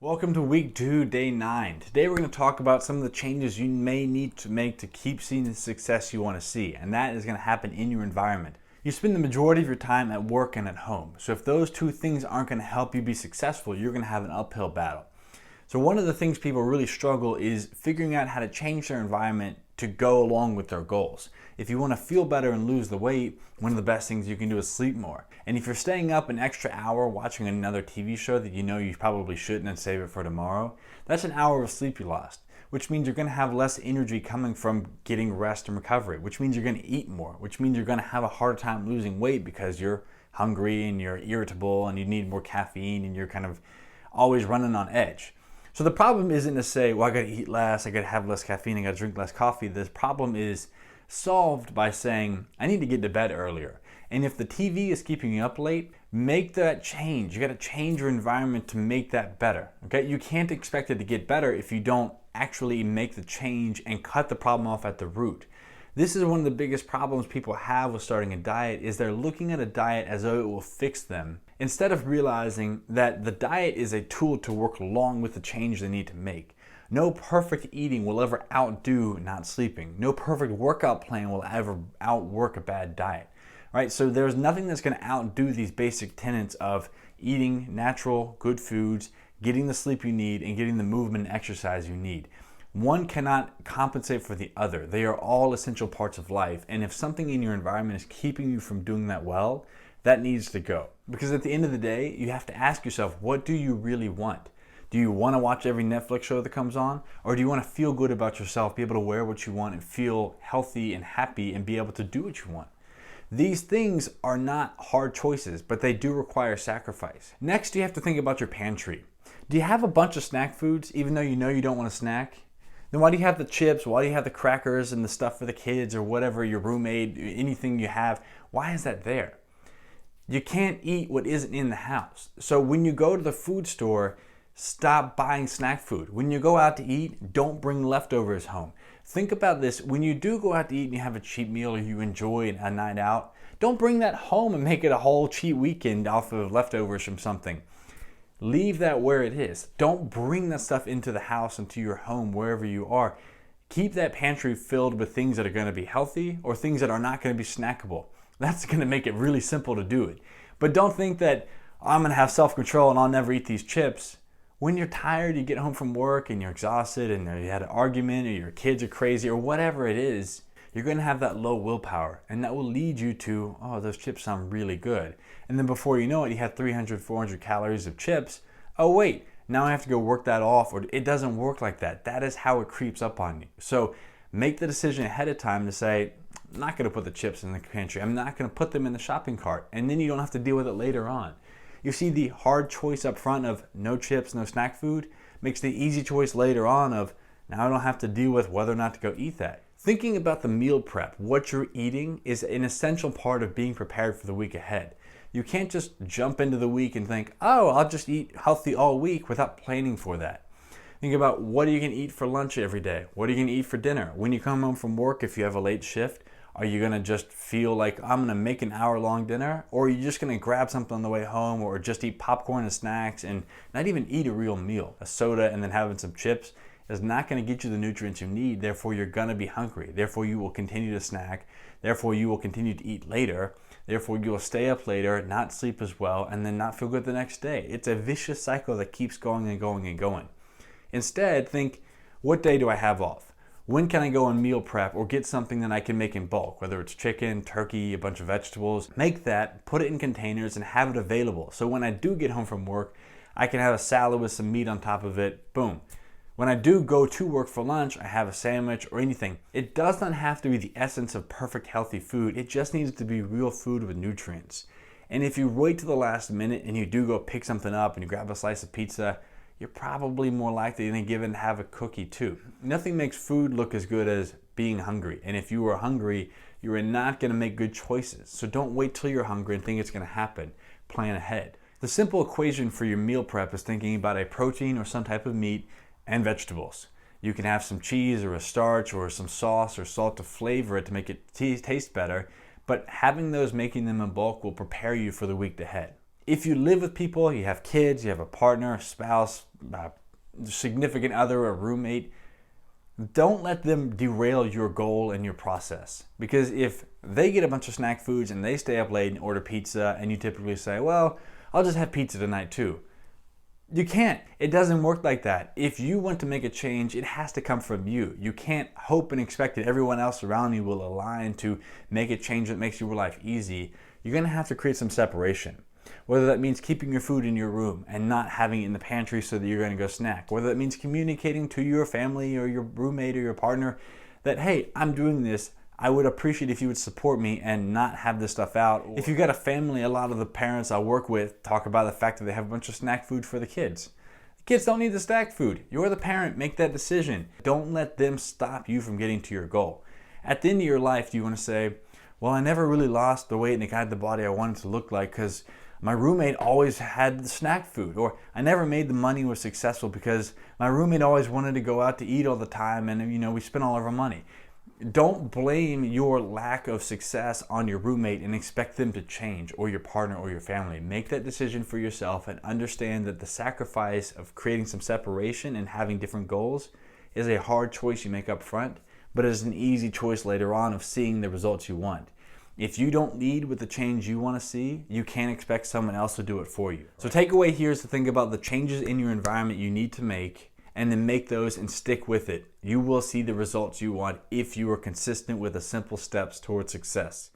Welcome to week 2, day 9. Today we're going to talk about some of the changes you may need to make to keep seeing the success you want to see, and that is going to happen in your environment. You spend the majority of your time at work and at home, so if those two things aren't going to help you be successful, you're going to have an uphill battle. So one of the things people really struggle is figuring out how to change their environment to go along with their goals. If you want to feel better and lose the weight, one of the best things you can do is sleep more. And if you're staying up an extra hour watching another TV show that you know you probably shouldn't and save it for tomorrow, that's an hour of sleep you lost, which means you're going to have less energy coming from getting rest and recovery, which means you're going to eat more, which means you're going to have a harder time losing weight because you're hungry and you're irritable and you need more caffeine and you're kind of always running on edge. So the problem isn't to say, well, I got to eat less, I got to have less caffeine, I got to drink less coffee. The problem is solved by saying, I need to get to bed earlier. And if the TV is keeping you up late, make that change. You got to change your environment to make that better. Okay? You can't expect it to get better if you don't actually make the change and cut the problem off at the root. This is one of the biggest problems people have with starting a diet is they're looking at a diet as though it will fix them, instead of realizing that the diet is a tool to work along with the change they need to make. No perfect eating will ever outdo not sleeping. No perfect workout plan will ever outwork a bad diet. Right? So there's nothing that's going to outdo these basic tenets of eating natural, good foods, getting the sleep you need, and getting the movement and exercise you need. One cannot compensate for the other. They are all essential parts of life. And if something in your environment is keeping you from doing that well, that needs to go. Because at the end of the day, you have to ask yourself, what do you really want? Do you want to watch every Netflix show that comes on? Or do you want to feel good about yourself, be able to wear what you want and feel healthy and happy and be able to do what you want? These things are not hard choices, but they do require sacrifice. Next, you have to think about your pantry. Do you have a bunch of snack foods even though you don't want to snack? Then why do you have the chips? Why do you have the crackers and the stuff for the kids or whatever, your roommate, anything you have? Why is that there? You can't eat what isn't in the house. So when you go to the food store, stop buying snack food. When you go out to eat, don't bring leftovers home. Think about this. When you do go out to eat and you have a cheap meal or you enjoy a night out, don't bring that home and make it a whole cheap weekend off of leftovers from something. Leave that where it is. Don't bring that stuff into the house, into your home, wherever you are. Keep that pantry filled with things that are going to be healthy or things that are not going to be snackable. That's going to make it really simple to do it. But don't think that I'm going to have self-control and I'll never eat these chips. When you're tired, you get home from work and you're exhausted and you had an argument or your kids are crazy or whatever it is, you're going to have that low willpower, and that will lead you to, oh, those chips sound really good. And then before you know it, you have 300, 400 calories of chips. Oh wait, now I have to go work that off, or it doesn't work like that. That is how it creeps up on you. So make the decision ahead of time to say, I'm not going to put the chips in the pantry. I'm not going to put them in the shopping cart. And then you don't have to deal with it later on. You see, the hard choice up front of no chips, no snack food makes the easy choice later on of, now I don't have to deal with whether or not to go eat that. Thinking about the meal prep, what you're eating, is an essential part of being prepared for the week ahead. You can't just jump into the week and think, oh, I'll just eat healthy all week without planning for that. Think about, what are you going to eat for lunch every day? What are you going to eat for dinner? When you come home from work, if you have a late shift, are you going to just feel like I'm going to make an hour-long dinner? Or are you just going to grab something on the way home or just eat popcorn and snacks and not even eat a real meal? A soda and then having some chips is not going to get you the nutrients you need. Therefore, you're going to be hungry. Therefore, you will continue to snack. Therefore, you will continue to eat later. Therefore, you will stay up later, not sleep as well, and then not feel good the next day. It's a vicious cycle that keeps going and going and going. Instead, think, what day do I have off? When can I go and meal prep or get something that I can make in bulk, whether it's chicken, turkey, a bunch of vegetables? Make that, put it in containers, and have it available. So when I do get home from work, I can have a salad with some meat on top of it. Boom. When I do go to work for lunch, I have a sandwich or anything. It does not have to be the essence of perfect healthy food. It just needs to be real food with nutrients. And if you wait to the last minute and you do go pick something up and you grab a slice of pizza, you're probably more likely than given to have a cookie too. Nothing makes food look as good as being hungry. And if you are hungry, you are not going to make good choices. So don't wait till you're hungry and think it's going to happen. Plan ahead. The simple equation for your meal prep is thinking about a protein or some type of meat and vegetables. You can have some cheese or a starch or some sauce or salt to flavor it to make it taste better, but having those, making them in bulk, will prepare you for the week ahead. If you live with people, you have kids, you have a partner, a spouse, a significant other, a roommate, don't let them derail your goal and your process. Because if they get a bunch of snack foods and they stay up late and order pizza, and you typically say, well, I'll just have pizza tonight too. You can't. It doesn't work like that. If you want to make a change, it has to come from you. You can't hope and expect that everyone else around you will align to make a change that makes your life easy. You're going to have to create some separation. Whether that means keeping your food in your room and not having it in the pantry so that you're going to go snack. Whether that means communicating to your family or your roommate or your partner that, hey, I'm doing this. I would appreciate if you would support me and not have this stuff out. If you've got a family, a lot of the parents I work with talk about the fact that they have a bunch of snack food for the kids. The kids don't need the snack food. You're the parent. Make that decision. Don't let them stop you from getting to your goal. At the end of your life, do you want to say, well, I never really lost the weight and got the body I wanted to look like because my roommate always had the snack food, or I never made the money was successful because my roommate always wanted to go out to eat all the time and we spent all of our money. Don't blame your lack of success on your roommate and expect them to change, or your partner or your family. Make that decision for yourself and understand that the sacrifice of creating some separation and having different goals is a hard choice you make up front, but it is an easy choice later on of seeing the results you want. If you don't lead with the change you want to see, you can't expect someone else to do it for you. So takeaway here is to think about the changes in your environment you need to make, and then make those and stick with it. You will see the results you want if you are consistent with the simple steps towards success.